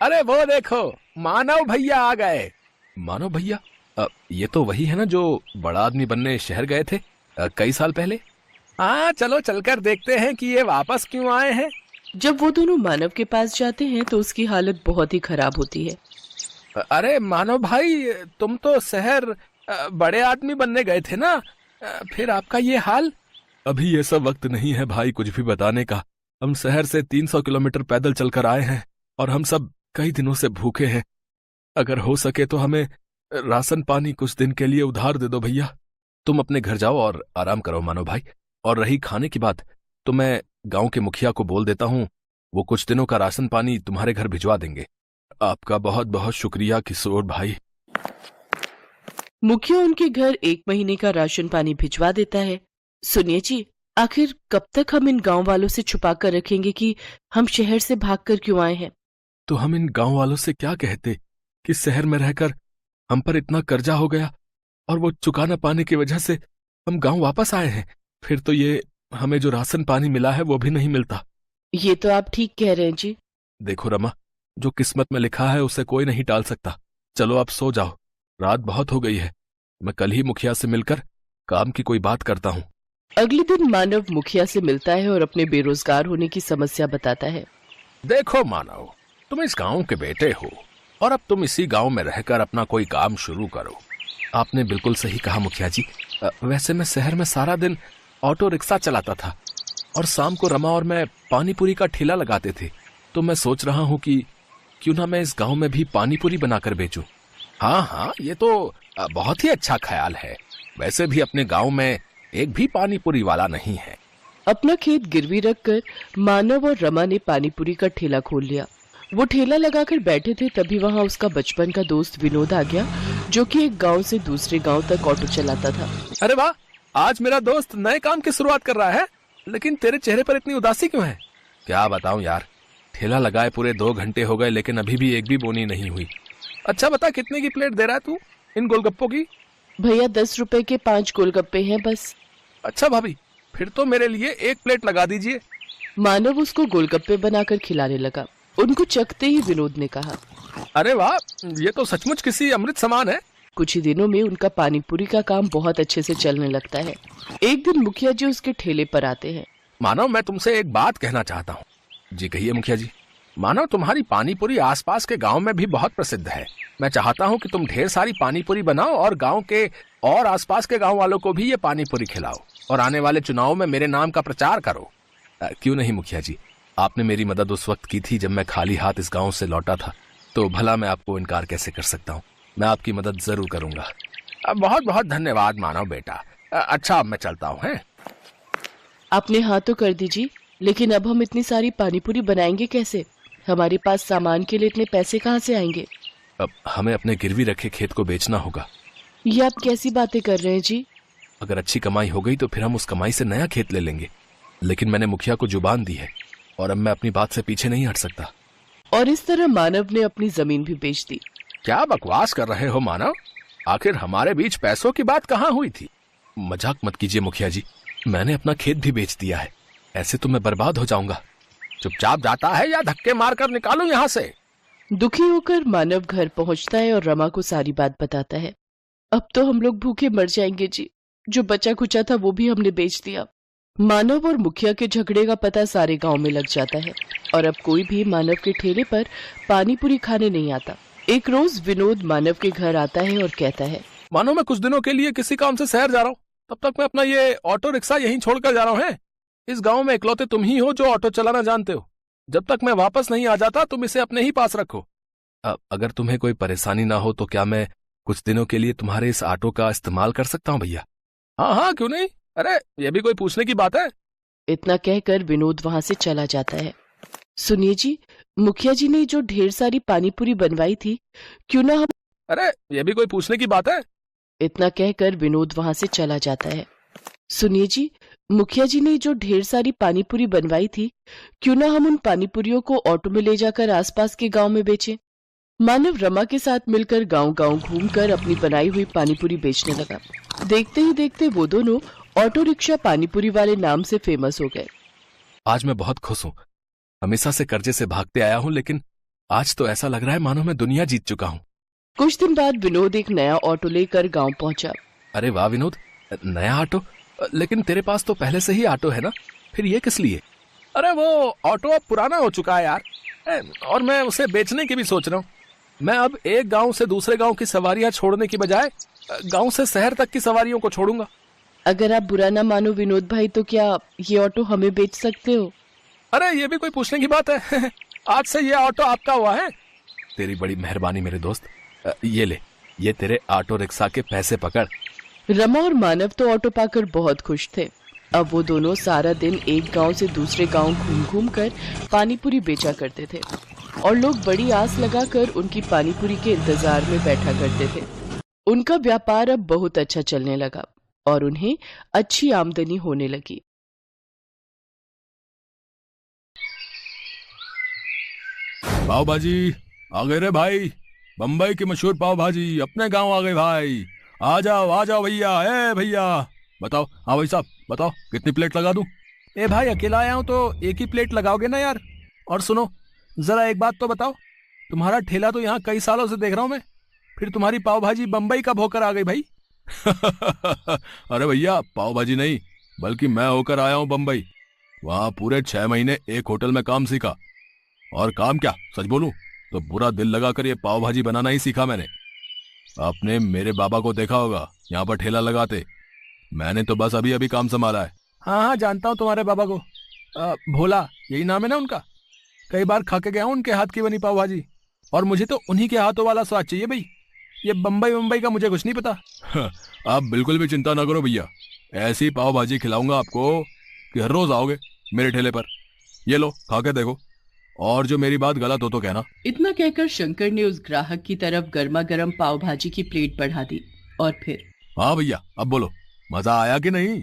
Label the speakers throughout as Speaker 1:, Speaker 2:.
Speaker 1: अरे वो देखो, मानव भैया आ गए। मानव भैया? ये तो वही है ना जो बड़ा आदमी बनने शहर गए थे कई साल पहले। हाँ, चलो चलकर देखते हैं कि ये वापस क्यों आए हैं।
Speaker 2: जब वो दोनों मानव के पास जाते हैं तो उसकी हालत बहुत ही खराब होती है।
Speaker 1: अरे मानव भाई, तुम तो शहर बड़े आदमी बनने गए थे ना, फिर आपका ये हाल। अभी ये सब वक्त नहीं है भाई कुछ भी बताने का। हम शहर से 300 किलोमीटर पैदल चलकर आए हैं और हम सब कई दिनों से भूखे हैं। अगर हो सके तो हमें राशन पानी कुछ दिन के लिए उधार दे दो भैया। तुम अपने घर जाओ और आराम करो मानव भाई। और रही खाने की बात, तो मैं गांव के मुखिया को बोल देता हूँ, वो कुछ दिनों का राशन पानी तुम्हारे घर भिजवा देंगे। आपका बहुत बहुत शुक्रिया किशोर भाई।
Speaker 2: मुखिया उनके घर 1 महीने का राशन पानी भिजवा देता है। सुनिए जी, आखिर कब तक हम इन गांव वालों से छुपा कर रखेंगे कि हम शहर से भागकर क्यों आए हैं?
Speaker 1: तो हम इन गांव वालों से क्या कहते कि शहर में रहकर हम पर इतना कर्जा हो गया और वो चुका न पाने की वजह से हम गांव वापस आए हैं। फिर तो ये हमें जो राशन पानी मिला है वो भी नहीं मिलता।
Speaker 2: ये तो आप ठीक कह रहे हैं जी।
Speaker 1: देखो रमा, जो किस्मत में लिखा है उसे कोई नहीं टाल सकता। चलो आप सो जाओ, रात बहुत हो गई है। मैं कल ही मुखिया से मिलकर काम की कोई बात करता हूँ।
Speaker 2: अगले दिन मानव मुखिया से मिलता है और अपने बेरोजगार होने की समस्या बताता है।
Speaker 1: देखो मानव, तुम इस गांव के बेटे हो और अब तुम इसी गांव में रहकर अपना कोई काम शुरू करो। आपने बिल्कुल सही कहा मुखिया जी। वैसे मैं शहर में सारा दिन ऑटो रिक्शा चलाता था और शाम को रमा और मैं पानी पूरी का ठेला लगाते थे। तो मैं सोच रहा हूँ कि क्यों ना मैं इस गांव में भी पानी पूरी बनाकर बेचूं। हाँ हाँ, ये तो बहुत ही अच्छा ख्याल है। वैसे भी अपने गांव में एक भी पानी पूरी वाला नहीं है।
Speaker 2: अपना खेत गिरवी रखकर मानव और रमा ने पानीपुरी का ठेला खोल लिया। वो ठेला लगाकर बैठे थे, तभी वहाँ उसका बचपन का दोस्त विनोद आ गया, जो कि एक गांव से दूसरे गांव तक ऑटो चलाता था।
Speaker 1: अरे वाह, आज मेरा दोस्त नए काम की शुरुआत कर रहा है। लेकिन तेरे चेहरे पर इतनी उदासी क्यों है? क्या बताऊं यार, ठेला लगाए पूरे 2 घंटे हो गए लेकिन अभी भी एक भी बोनी नहीं हुई। अच्छा बता, कितने की प्लेट दे रहा है तू इन गोलगप्पों की?
Speaker 2: भैया 10 रुपए के 5 गोलगप्पे हैं बस।
Speaker 1: अच्छा भाभी, फिर तो मेरे लिए 1 प्लेट लगा दीजिए।
Speaker 2: मानव उसको गोलगप्पे बनाकर खिलाने लगा। उनको चखते ही विनोद ने कहा,
Speaker 1: अरे वाह, ये तो सचमुच किसी अमृत समान है।
Speaker 2: कुछ ही दिनों में उनका पानीपुरी का काम बहुत अच्छे से चलने लगता है। एक दिन मुखिया जी उसके ठेले पर आते हैं।
Speaker 1: मानव, मैं तुमसे एक बात कहना चाहता हूँ। जी कहिए मुखिया जी। मानव, तुम्हारी पानीपुरी आसपास के गांव में भी बहुत प्रसिद्ध है। मैं चाहता हूँ कि तुम ढेर सारी पानीपुरी बनाओ और गांव के और आसपास के गांव वालों को भी ये पानीपुरी खिलाओ और आने वाले चुनाव में मेरे नाम का प्रचार करो। क्यों नहीं मुखिया जी, आपने मेरी मदद उस वक्त की थी जब मैं खाली हाथ इस गांव से लौटा था, तो भला मैं आपको इनकार कैसे कर सकता हूँ। मैं आपकी मदद जरूर करूंगा। बहुत बहुत धन्यवाद मानव बेटा। अच्छा, अब मैं चलता हूँ। है
Speaker 2: आपने हाँ तो कर दीजिए, लेकिन अब हम इतनी सारी पानीपुरी बनाएंगे कैसे? हमारे पास सामान के लिए इतने पैसे कहाँ से आएंगे?
Speaker 1: अब हमें अपने गिरवी रखे खेत को बेचना होगा।
Speaker 2: ये आप कैसी बातें कर रहे हैं जी?
Speaker 1: अगर अच्छी कमाई हो गई तो फिर हम उस कमाई से नया खेत ले लेंगे। लेकिन मैंने मुखिया को जुबान दी है और अब मैं अपनी बात से पीछे नहीं हट सकता।
Speaker 2: और इस तरह मानव ने अपनी जमीन भी बेच दी।
Speaker 1: क्या बकवास कर रहे हो मानव? आखिर हमारे बीच पैसों की बात कहाँ हुई थी? मजाक मत कीजिए मुखिया जी, मैंने अपना खेत भी बेच दिया है। ऐसे तो मैं बर्बाद हो जाऊंगा। चुपचाप जाता है या धक्के मारकर निकालूं यहाँ से?
Speaker 2: दुखी होकर मानव घर पहुंचता है और रमा को सारी बात बताता है। अब तो हम लोग भूखे मर जाएंगे जी, जो बचा कुचा था वो भी हमने बेच दिया। मानव और मुखिया के झगड़े का पता सारे गांव में लग जाता है और अब कोई भी मानव के ठेले पर पानीपुरी खाने नहीं आता। एक रोज विनोद मानव के घर आता है और कहता है,
Speaker 1: मानो मैं कुछ दिनों के लिए किसी काम से शहर जा रहा हूँ, तब तक मैं अपना ये ऑटो रिक्शा यहीं छोड़कर जा रहा हूँ। इस गांव में इकलौते तुम ही हो जो ऑटो चलाना जानते हो। जब तक मैं वापस नहीं आ जाता तुम इसे अपने ही पास रखो। अगर तुम्हें कोई परेशानी ना हो तो क्या मैं कुछ दिनों के लिए तुम्हारे इस ऑटो का इस्तेमाल कर सकता हूँ भैया? हाँ हाँ, क्यों नहीं। अरे ये भी कोई पूछने की बात है?
Speaker 2: इतना कहकर विनोद वहां से चला जाता है। सुनिए जी, मुखिया जी ने जो ढेर सारी पानीपुरी बनवाई थी, क्यों ना हम...
Speaker 1: अरे ये भी कोई पूछने की बात है?
Speaker 2: इतना कहकर विनोद वहां से चला जाता है। सुनिए जी, मुखिया जी ने जो ढेर सारी पानीपुरी बनवाई थी, क्यों ना हम उन पानीपुरियों को ऑटो में ले जाकर आसपास के गांव में बेचें। मानव रमा के साथ मिलकर गांव-गांव घूमकर अपनी बनाई हुई पानीपुरी बेचने लगा। देखते ही देखते वो दोनों ऑटो रिक्शा पानीपुरी वाले नाम से फेमस हो गए।
Speaker 1: आज मैं बहुत खुश हूँ। हमेशा से कर्जे से भागते आया हूँ, लेकिन आज तो ऐसा लग रहा है मानो मैं दुनिया जीत चुका हूँ।
Speaker 2: कुछ दिन बाद विनोद एक नया ऑटो लेकर गांव पहुंचा।
Speaker 1: अरे वाह विनोद, नया ऑटो? लेकिन तेरे पास तो पहले से ही ऑटो है ना, फिर ये किस लिए? अरे वो ऑटो अब पुराना हो चुका है यार, और मैं उसे बेचने की भी सोच रहा हूँ। मैं अब एक गांव से दूसरे गांव की सवारियां छोड़ने की बजाय गांव से शहर तक की सवारियों को छोड़ूंगा।
Speaker 2: अगर आप बुरा ना मानो विनोद भाई, तो क्या ये ऑटो हमें बेच सकते हो?
Speaker 1: अरे ये भी कोई पूछने की बात है? आज से ये ऑटो आपका हुआ है। तेरी बड़ी मेहरबानी मेरे दोस्त। ये ले, ये तेरे ऑटो रिक्शा के पैसे पकड़।
Speaker 2: रमा और मानव तो ऑटो पाकर बहुत खुश थे। अब वो दोनों सारा दिन एक गांव से दूसरे गांव घूम घूम कर पानीपुरी बेचा करते थे और लोग बड़ी आस लगाकर उनकी पानीपुरी के इंतजार में बैठा करते थे। उनका व्यापार अब बहुत अच्छा चलने लगा और उन्हें अच्छी आमदनी होने लगी।
Speaker 1: पाव भाजी आ गए रे भाई, बम्बई की मशहूर पाव भाजी अपने गांव आ गए भाई। आ जाओ भैया। ए भैया बताओ। हाँ भाई साहब बताओ, कितनी प्लेट लगा दूं? ए भाई अकेला आया हूं तो एक ही प्लेट लगाओगे ना यार। और सुनो, जरा एक बात तो बताओ, तुम्हारा ठेला तो यहाँ कई सालों से देख रहा हूं मैं, फिर तुम्हारी पाव भाजी बम्बई कब होकर आ गई भाई? अरे भैया पाव भाजी नहीं, बल्कि मैं होकर आया हूँ बम्बई। वहां पूरे 6 महीने एक होटल में काम सीखा। और काम क्या, सच बोलूं तो बुरा दिल लगाकर ये पाव भाजी बनाना ही सीखा मैंने। आपने मेरे बाबा को देखा होगा यहाँ पर ठेला लगाते, मैंने तो बस अभी अभी काम संभाला है। हाँ जानता हूँ तुम्हारे बाबा को, भोला यही नाम है ना उनका। कई बार खा के गया हूँ उनके हाथ की बनी पाव भाजी, और मुझे तो उन्हीं के हाथों वाला स्वाद चाहिए भाई। ये बम्बई का मुझे कुछ नहीं पता। आप बिल्कुल भी चिंता ना करो भैया, ऐसी पाव भाजी खिलाऊंगा आपको कि हर रोज आओगे मेरे ठेले पर। ये लो खा के देखो, और जो मेरी बात गलत हो तो कहना।
Speaker 2: इतना कहकर शंकर ने उस ग्राहक की तरफ गर्मा गर्म पाव भाजी की प्लेट बढ़ा दी और फिर,
Speaker 1: हाँ भैया अब बोलो, मजा आया कि नहीं?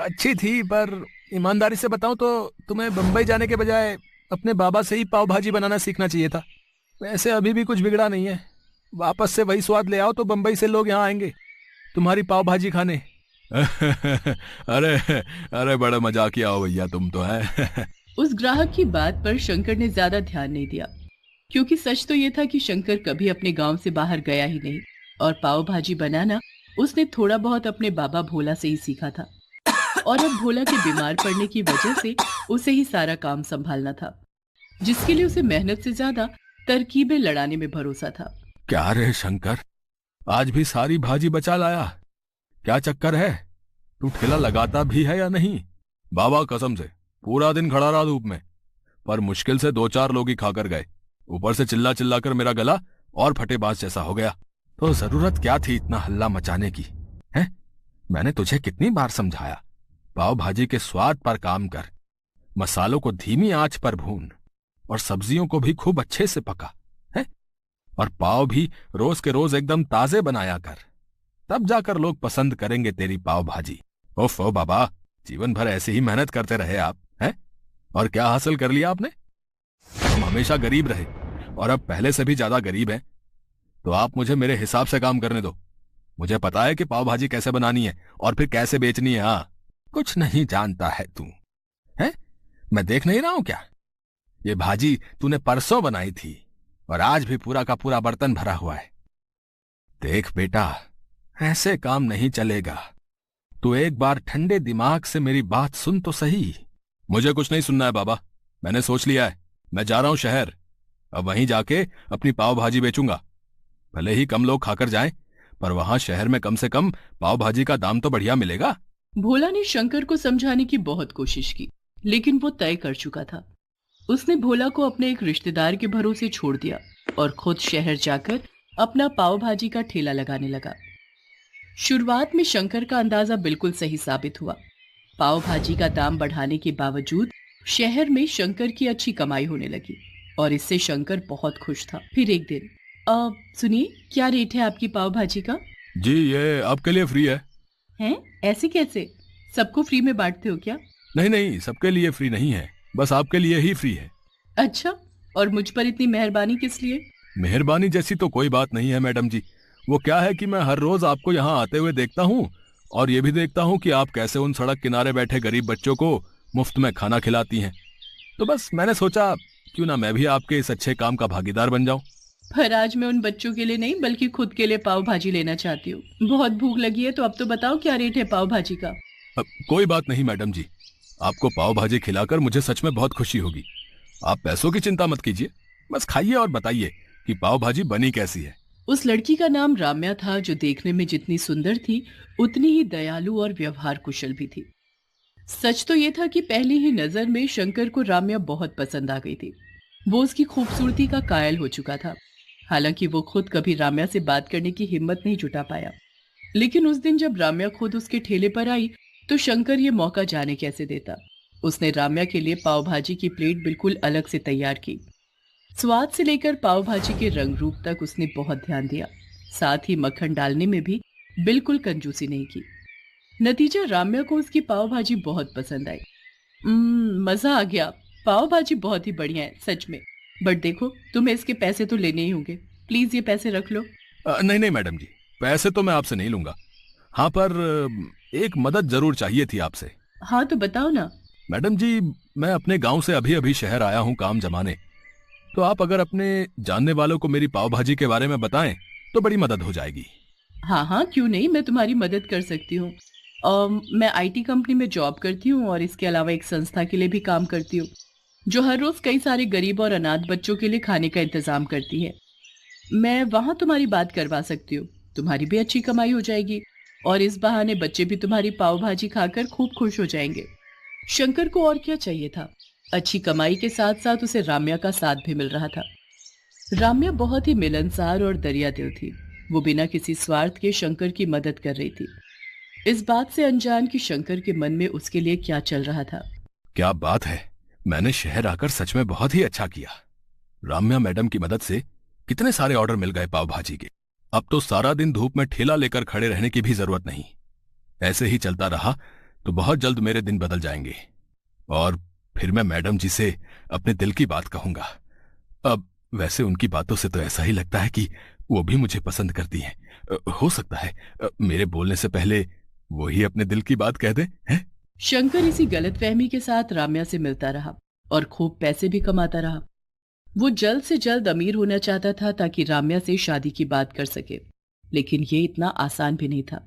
Speaker 1: अच्छी थी, पर ईमानदारी से बताऊं तो तुम्हें बम्बई जाने के बजाय अपने बाबा से ही पाव भाजी बनाना सीखना चाहिए था। वैसे अभी भी कुछ बिगड़ा नहीं है, वापस से वही स्वाद ले आओ तो बम्बई से लोग यहाँ आएंगे तुम्हारी पाव भाजी खाने। अरे अरे बड़ा मजाकिया हो भैया तुम तो है।
Speaker 2: उस ग्राहक की बात पर शंकर ने ज्यादा ध्यान नहीं दिया, क्योंकि सच तो ये था कि शंकर कभी अपने गांव से बाहर गया ही नहीं और पाव भाजी बनाना उसने थोड़ा बहुत अपने बाबा भोला से ही सीखा था। और अब भोला के बीमार पड़ने की वजह से उसे ही सारा काम संभालना था, जिसके लिए उसे मेहनत से ज्यादा तरकीबें लड़ाने में भरोसा था।
Speaker 1: क्या रे शंकर, आज भी सारी भाजी बचा लाया? क्या चक्कर है, तू ठेला लगाता भी है या नहीं? बाबा कसम से पूरा दिन खड़ा रहा धूप में, पर मुश्किल से 2-4 लोग ही खाकर गए। ऊपर से चिल्ला चिल्ला कर मेरा गला और फटेबाज जैसा हो गया। तो जरूरत क्या थी इतना हल्ला मचाने की? हैं? मैंने तुझे कितनी बार समझाया, पाव भाजी के स्वाद पर काम कर, मसालों को धीमी आंच पर भून और सब्जियों को भी खूब अच्छे से पका है, और पाव भी रोज के रोज एकदम ताजे बनाया कर, तब जाकर लोग पसंद करेंगे तेरी पाव भाजी। ओफो बाबा, जीवन भर ऐसे ही मेहनत करते रहे आप हैं, और क्या हासिल कर लिया आपने? हम हमेशा गरीब रहे और अब पहले से भी ज्यादा गरीब हैं। तो आप मुझे मेरे हिसाब से काम करने दो। मुझे पता है कि पाव भाजी कैसे बनानी है और फिर कैसे बेचनी है। हाँ, कुछ नहीं जानता है तू, है? मैं देख नहीं रहा हूं क्या? ये भाजी तूने परसों बनाई थी और आज भी पूरा का पूरा बर्तन भरा हुआ है। देख बेटा, ऐसे काम नहीं चलेगा। तू एक बार ठंडे दिमाग से मेरी बात सुन तो सही। मुझे कुछ नहीं सुनना है बाबा, मैंने सोच लिया है, मैं जा रहा हूं शहर। अब वहीं जाके अपनी पाव भाजी बेचूंगा। भले ही कम लोग खाकर जाएं, पर वहां शहर में कम से कम पाव भाजी का दाम तो बढ़िया मिलेगा।
Speaker 2: भोला ने शंकर को समझाने की बहुत कोशिश की, लेकिन वो तय कर चुका था। उसने भोला को अपने एक रिश्तेदार के भरोसे छोड़ दिया और खुद शहर जाकर अपना पाव भाजी का ठेला लगाने लगा। शुरुआत में शंकर का अंदाजा बिल्कुल सही साबित हुआ। पाव भाजी का दाम बढ़ाने के बावजूद शहर में शंकर की अच्छी कमाई होने लगी और इससे शंकर बहुत खुश था। फिर एक दिन, सुनिए, क्या रेट है आपकी पाव भाजी का?
Speaker 1: जी ये आपके लिए फ्री है।
Speaker 2: हैं? ऐसे कैसे? सबको फ्री में बांटते हो क्या?
Speaker 1: नहीं, सबके लिए फ्री नहीं है, बस आपके लिए ही फ्री है।
Speaker 2: अच्छा, और मुझ पर इतनी मेहरबानी किस लिए?
Speaker 1: मेहरबानी जैसी तो कोई बात नहीं है मैडम जी। वो क्या है कि मैं हर रोज आपको यहाँ आते हुए देखता हूँ, और ये भी देखता हूँ कि आप कैसे उन सड़क किनारे बैठे गरीब बच्चों को मुफ्त में खाना खिलाती हैं। तो बस मैंने सोचा क्यों ना मैं भी आपके इस अच्छे काम का भागीदार बन जाऊं।
Speaker 2: पर आज मैं उन बच्चों के लिए नहीं बल्कि खुद के लिए पाव भाजी लेना चाहती हूँ। बहुत भूख लगी है, तो अब तो बताओ क्या रेट है पाव भाजी का।
Speaker 1: कोई बात नहीं मैडम जी, आपको पाव भाजी खिलाकर मुझे सच में बहुत खुशी होगी। आप पैसों की चिंता मत कीजिए, बस खाइए और बताइए कि पाव भाजी बनी कैसी है।
Speaker 2: उस लड़की का नाम राम्या था, जो देखने में जितनी सुंदर थी उतनी ही दयालु और व्यवहार कुशल भी थी। सच तो ये था कि पहली ही नजर में शंकर को राम्या बहुत पसंद आ गई थी। वो उसकी खूबसूरती का कायल हो चुका था। हालांकि वो खुद कभी राम्या से बात करने की हिम्मत नहीं जुटा पाया, लेकिन उस दिन जब राम्या खुद उसके ठेले पर आई तो शंकर ये मौका जाने कैसे देता। उसने राम्या के लिए पाव भाजी की प्लेट बिल्कुल अलग से तैयार की। स्वाद से लेकर पाव भाजी के रंग रूप तक उसने बहुत ध्यान दिया, साथ ही मक्खन डालने में भी बिल्कुल कंजूसी नहीं की। नतीजा, राम्या को उसकी पाव भाजी बहुत पसंद आई। मजा आ गया, पाव भाजी बहुत ही बढ़िया है सच में। बट देखो, तुम्हें इसके पैसे तो लेने ही होंगे, प्लीज ये पैसे रख लो।
Speaker 1: नहीं नहीं मैडम जी, पैसे तो मैं आपसे नहीं लूंगा। हाँ, पर एक मदद जरूर चाहिए थी आपसे।
Speaker 2: हाँ तो बताओ ना।
Speaker 1: मैडम जी, मैं अपने गांव से अभी अभी शहर आया हूँ काम जमाने, तो आप अगर अपने जानने वालों को मेरी पाव भाजी के बारे में बताएं तो बड़ी मदद हो जाएगी।
Speaker 2: हाँ हाँ, क्यों नहीं, मैं तुम्हारी मदद कर सकती हूँ। मैं आईटी कंपनी में जॉब करती हूँ और इसके अलावा एक संस्था के लिए भी काम करती हूँ, जो हर रोज कई सारे गरीब और अनाथ बच्चों के लिए खाने का इंतजाम करती है। मैं वहां तुम्हारी बात करवा सकती हूँ, तुम्हारी भी अच्छी कमाई हो जाएगी और इस बहाने बच्चे भी तुम्हारी पाव भाजी खाकर खूब खुश हो जाएंगे। शंकर को और क्या चाहिए था। अच्छी कमाई के साथ साथ उसे राम्या का साथ भी मिल रहा था। राम्या बहुत ही मिलनसार और दरिया दिल थी। वो बिना किसी स्वार्थ के शंकर की मदद कर रही थी, इस बात से अनजान कि शंकर के मन में उसके लिए क्या चल रहा था।
Speaker 1: क्या बात है, मैंने शहर आकर सच में बहुत ही अच्छा किया। राम्या मैडम की मदद से कितने सारे ऑर्डर मिल गए पाव भाजी के। अब तो सारा दिन धूप में ठेला लेकर खड़े रहने की भी जरूरत नहीं। ऐसे ही चलता रहा तो बहुत जल्द मेरे दिन बदल जाएंगे और फिर मैं मैडम जी से अपने दिल की बात कहूंगा। अब वैसे उनकी बातों से तो ऐसा ही लगता है कि वो भी मुझे पसंद करती हैं। हो सकता है मेरे बोलने से पहले वो ही अपने दिल की बात कह दे, हैं?
Speaker 2: शंकर इसी गलतफहमी के साथ राम्या से मिलता रहा और खूब पैसे भी कमाता रहा। वो जल्द से जल्द अमीर होना चाहता था ताकि राम्या से शादी की बात कर सके, लेकिन ये इतना आसान भी नहीं था।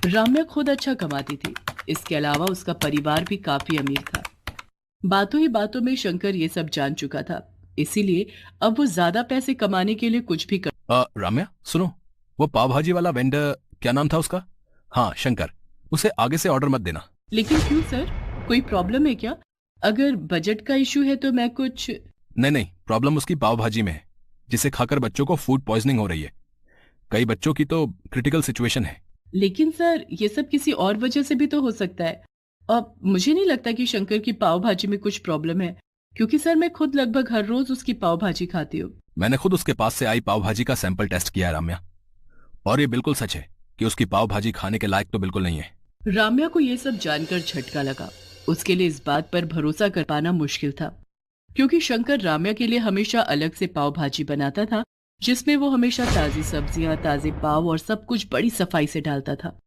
Speaker 2: राम्या खुद अच्छा कमाती थी, इसके अलावा उसका परिवार भी काफी अमीर था। बातों ही बातों में शंकर ये सब जान चुका था, इसीलिए अब वो ज्यादा पैसे कमाने के लिए कुछ भी कर।
Speaker 1: राम्या सुनो, वो पाव भाजी वाला वेंडर, क्या नाम था उसका? हाँ, शंकर, उसे आगे से ऑर्डर मत देना।
Speaker 2: लेकिन क्यों सर, कोई प्रॉब्लम है क्या? अगर बजट का इशू है तो मैं कुछ।
Speaker 1: नहीं, प्रॉब्लम उसकी पाव भाजी में है, जिसे खाकर बच्चों को फूड पॉइजनिंग हो रही है। कई बच्चों की तो क्रिटिकल सिचुएशन है।
Speaker 2: लेकिन सर, ये सब किसी और वजह से भी तो हो सकता है। अब मुझे नहीं लगता कि शंकर की पाव भाजी में कुछ प्रॉब्लम है, क्योंकि सर मैं खुद लगभग हर रोज उसकी पाव भाजी खाती हूँ।
Speaker 1: मैंने खुद उसके पास से आई पाव भाजी का सैंपल टेस्ट किया है राम्या, और ये बिल्कुल सच है कि उसकी पाव भाजी खाने के लायक तो बिल्कुल नहीं है।
Speaker 2: राम्या को ये सब जानकर झटका लगा। उसके लिए इस बात पर भरोसा कर पाना मुश्किल था, क्योंकि शंकर राम्या के लिए हमेशा अलग से पाव भाजी बनाता था, जिसमें वो हमेशा ताजी सब्जियां, ताजे पाव और सब कुछ बड़ी सफाई से डालता था।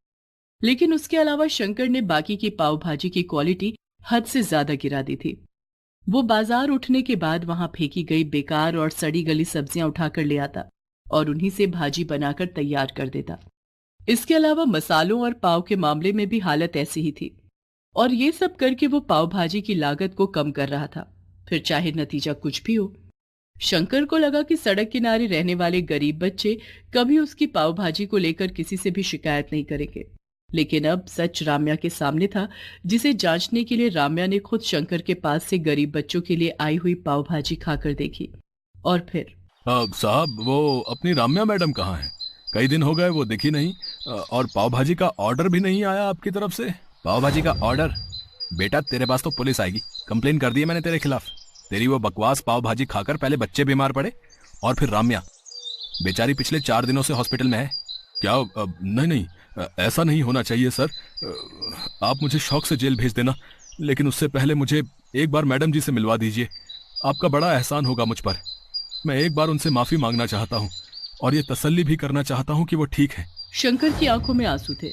Speaker 2: लेकिन उसके अलावा शंकर ने बाकी की पाव भाजी की क्वालिटी हद से ज्यादा गिरा दी थी। वो बाजार उठने के बाद वहां फेंकी गई बेकार और सड़ी गली सब्जियां उठाकर ले आता और उन्हीं से भाजी बनाकर तैयार कर देता। इसके अलावा मसालों और पाव के मामले में भी हालत ऐसी ही थी, और ये सब करके वो पाव भाजी की लागत को कम कर रहा था, फिर चाहे नतीजा कुछ भी हो। शंकर को लगा कि सड़क किनारे रहने वाले गरीब बच्चे कभी उसकी पाव भाजी को लेकर किसी से भी शिकायत नहीं करेंगे। लेकिन अब सच राम्या के सामने था, जिसे जांचने के लिए राम्या ने खुद शंकर के पास से गरीब बच्चों के लिए आई हुई पाव भाजी खाकर देखी। और फिर
Speaker 1: साहब, वो अपनी राम्या मैडम कहाँ हैं? कई दिन हो गए वो दिखी नहीं, और पाव भाजी का ऑर्डर भी नहीं आया आपकी तरफ से। पाव भाजी का ऑर्डर? बेटा, तेरे पास तो पुलिस आएगी, कंप्लेन कर दी है मैंने तेरे खिलाफ। तेरी वो बकवास पाव भाजी खाकर पहले बच्चे बीमार पड़े और फिर राम्या बेचारी पिछले 4 दिनों से हॉस्पिटल में है। क्या? नहीं, ऐसा नहीं होना चाहिए सर। आप मुझे शौक से जेल भेज देना, लेकिन उससे पहले मुझे एक बार मैडम जी से मिलवा दीजिए। आपका बड़ा एहसान होगा मुझ पर। मैं एक बार उनसे माफी मांगना चाहता हूँ और ये तसल्ली भी करना चाहता हूँ कि वो ठीक है।
Speaker 2: शंकर की आंखों में आंसू थे।